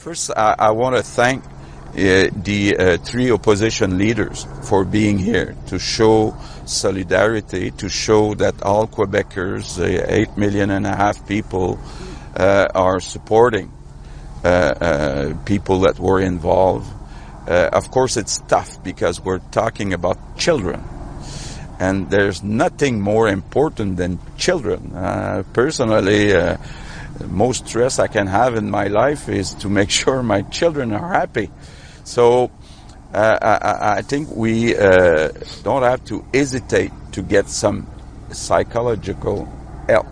First, I want to thank the three opposition leaders for being here to show solidarity, to show that all Quebecers, 8.5 million people, are supporting people that were involved. Of course, it's tough because we're talking about children. And there's nothing more important than children. Personally, most stress I can have in my life is to make sure my children are happy. So I think we don't have to hesitate to get some psychological help.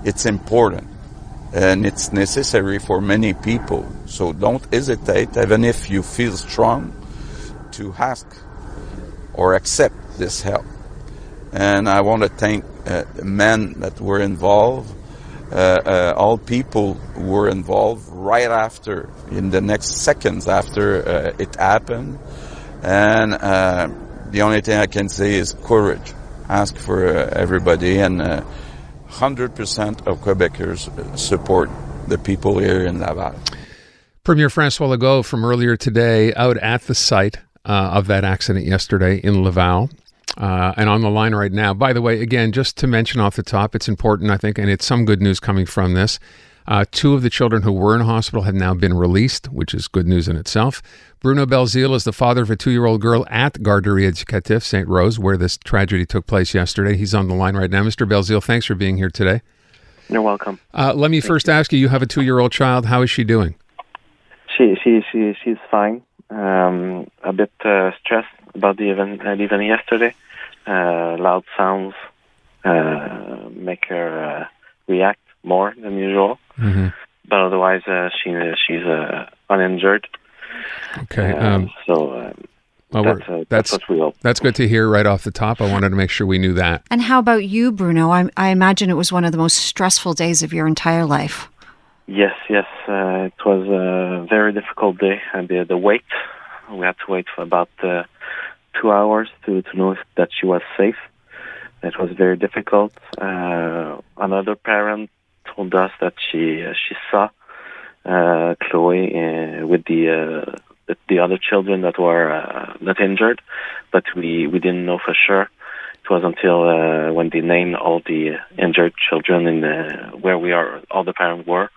It's important and it's necessary for many people. So don't hesitate, even if you feel strong, to ask or accept this help. And I want to thank the men that were involved, all people who were involved right after, in the next seconds after it happened. And the only thing I can say is courage. Ask for everybody, and 100% of Quebecers support the people here in Laval. Premier François Legault from earlier today out at the site of that accident yesterday in Laval. And on the line right now. By the way, again, just to mention off the top, it's important, I think, and it's some good news coming from this. Two of the children who were in hospital have now been released, which is good news in itself. Bruno Belzile is the father of a 2-year-old girl at Garderie educative, Sainte-Rose, where this tragedy took place yesterday. He's on the line right now. Mr. Belzile, thanks for being here today. You're welcome. Let me first ask you, you have a 2-year-old child. How is she doing? She's fine. A bit stressed about the event yesterday. Loud sounds make her react more than usual. Mm-hmm. But otherwise, she's uninjured. Okay. That's what we hope. That's good to hear right off the top. I wanted to make sure we knew that. And how about you, Bruno? I imagine it was one of the most stressful days of your entire life. Yes. It was a very difficult day. And the wait, we had to wait for about 2 hours to know that she was safe. It was very difficult. Another parent told us that she saw Chloe with the other children that were not injured, but we didn't know for sure. It was until when they named all the injured children in where all the parents were,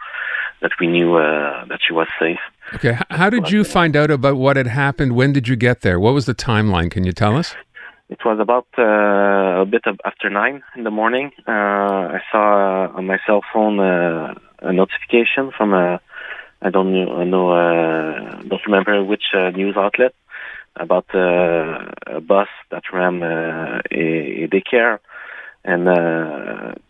that we knew that she was safe. Okay, how did you find out about what had happened? When did you get there? What was the timeline? Can you tell us? It was about a bit after 9 in the morning. I saw on my cell phone a notification from I don't remember which news outlet about a bus that ran a daycare, and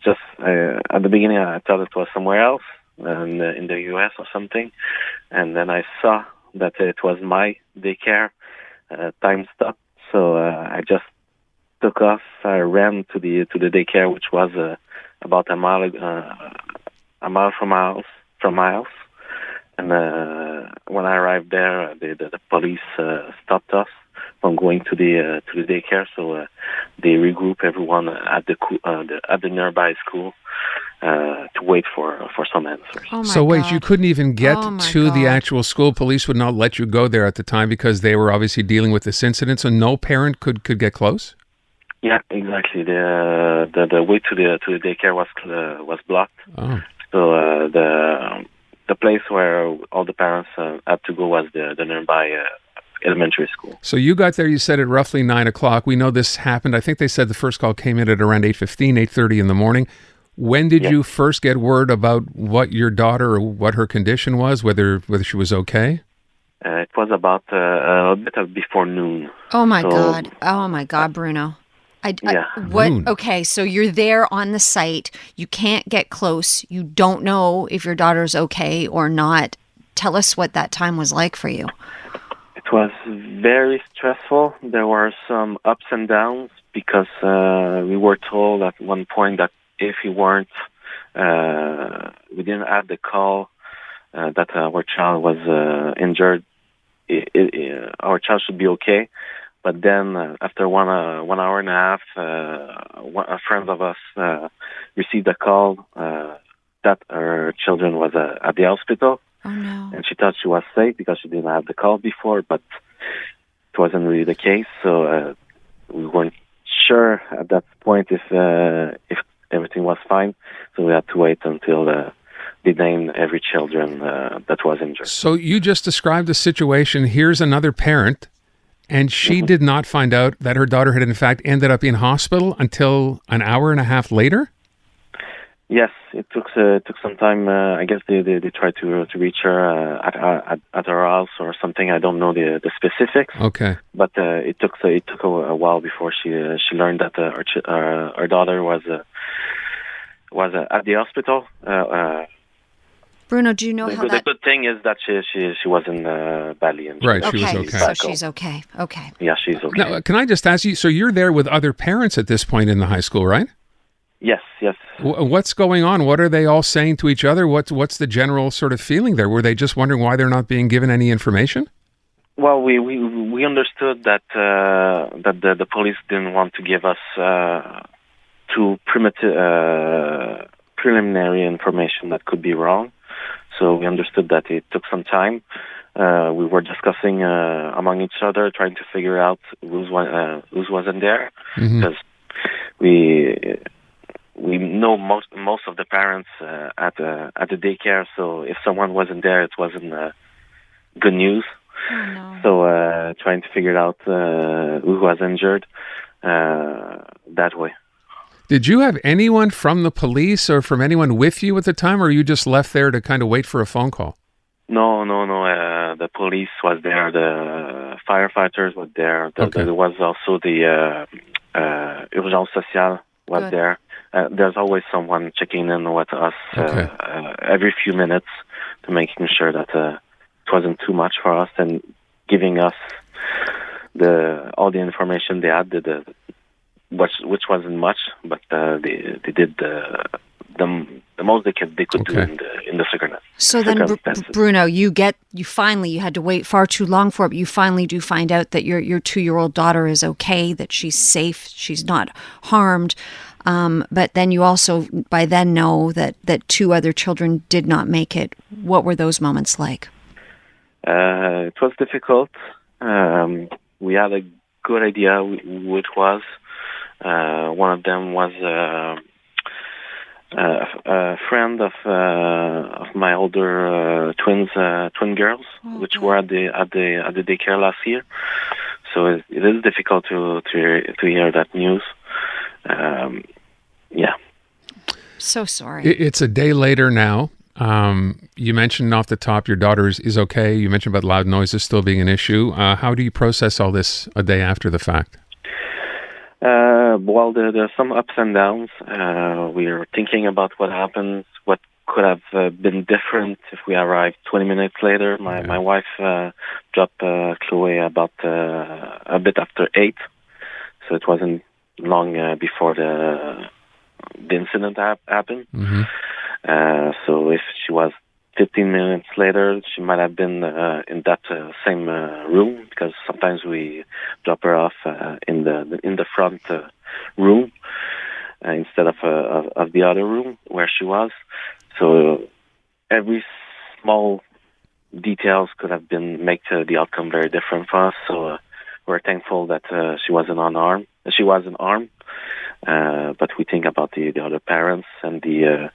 just at the beginning I thought it was somewhere else in the U.S. or something, and then I saw that it was my daycare. Time stopped, so I just took off. I ran to the daycare, which was about a mile from my house. And when I arrived there, the police stopped us from going to the daycare. So they regrouped everyone at the nearby school to wait for some answers. Oh so wait, God. You couldn't even get to God. the actual school. Police would not let you go there at the time because they were obviously dealing with this incident. So no parent could get close. Yeah, exactly. The way to the daycare was blocked. Oh. So the place where all the parents had to go was the nearby elementary school. So you got there, you said at roughly 9 o'clock. We know this happened. I think they said the first call came in at around 8:15, 8:30 in the morning. When did you first get word about what your daughter or what her condition was, whether she was okay? It was about a bit before noon. Oh my God, Bruno. Okay, so you're there on the site. You can't get close. You don't know if your daughter's okay or not. Tell us what that time was like for you. It was very stressful. There were some ups and downs because we were told at one point that if we didn't have the call that our child was injured, our child should be okay. But then after 1 hour and a half, a friend of us received a call that our children was at the hospital. Oh, no. And she thought she was safe because she didn't have the call before, but it wasn't really the case. So we weren't sure at that point if everything was fine. So we had to wait until they named every children that was injured. So you just described a situation. Here's another parent, and she did not find out that her daughter had in fact ended up in hospital until an hour and a half later? Yes, it took some time. I guess they tried to reach her at her house or something. I don't know the specifics. Okay. But it took a while before she learned that her daughter was at the hospital. Bruno, do you know how the good thing is that she wasn't badly injured. Right, she was okay. So she's okay. Okay. Yeah, she's okay. Now, can I just ask you, so you're there with other parents at this point in the high school, right? Yes. What's going on? What are they all saying to each other? What's the general sort of feeling there? Were they just wondering why they're not being given any information? Well, we understood that the police didn't want to give us too preliminary information that could be wrong. So we understood that it took some time. We were discussing among each other, trying to figure out who wasn't there, because we know most of the parents at the daycare. So if someone wasn't there, it wasn't good news. Oh, no. So trying to figure out who was injured that way. Did you have anyone from the police or from anyone with you at the time, or were you just left there to kind of wait for a phone call? No. The police was there. The firefighters were there. There was also the urgence sociale was there. There's always someone checking in with us every few minutes to making sure that it wasn't too much for us and giving us all the information they had. Which wasn't much, but they did the most they could do in the circumstances. So then, Bruno, you finally, you had to wait far too long for it, but you finally do find out that your 2-year-old daughter is okay, that she's safe, she's not harmed. But then you also by then know that 2 other children did not make it. What were those moments like? It was difficult. We had a good idea who it was. One of them was a friend of my older twin girls, which were at the daycare last year. So it is difficult to hear that news. Yeah. So sorry. It's a day later now. You mentioned off the top your daughter is okay. You mentioned about loud noises still being an issue. How do you process all this a day after the fact? Well, there's some ups and downs. We're thinking about what happened, what could have been different if we arrived 20 minutes later. My wife dropped Chloe about a bit after 8, so it wasn't long before the incident happened. Mm-hmm. So if she was 15 minutes later, she might have been in that same room, because sometimes we drop her off in the front room instead of the other room where she was. So every small details could have make the outcome very different for us. So we're thankful that she wasn't unarmed. She wasn't armed, but we think about the other parents and the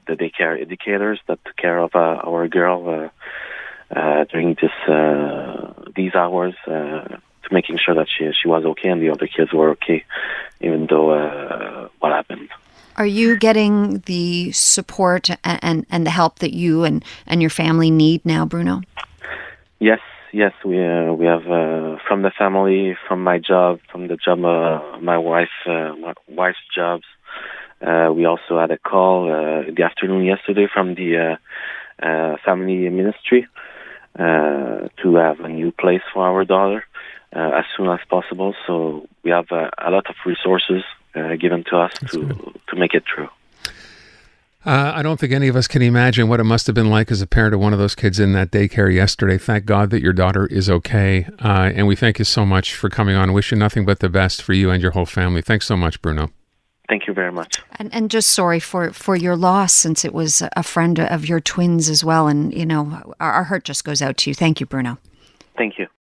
daycare educators that took care of our girl during these hours, to making sure that she was okay and the other kids were okay, even though what happened. Are you getting the support and the help that you and your family need now, Bruno? Yes, we have from the family, from my job, from the job my wife's jobs. We also had a call in the afternoon yesterday from the family ministry to have a new place for our daughter as soon as possible. So we have a lot of resources given to us to make it true. I don't think any of us can imagine what it must have been like as a parent of one of those kids in that daycare yesterday. Thank God that your daughter is okay. And we thank you so much for coming on. Wish you nothing but the best for you and your whole family. Thanks so much, Bruno. Thank you very much. And just sorry for your loss, since it was a friend of your twins as well. And, our heart just goes out to you. Thank you, Bruno. Thank you.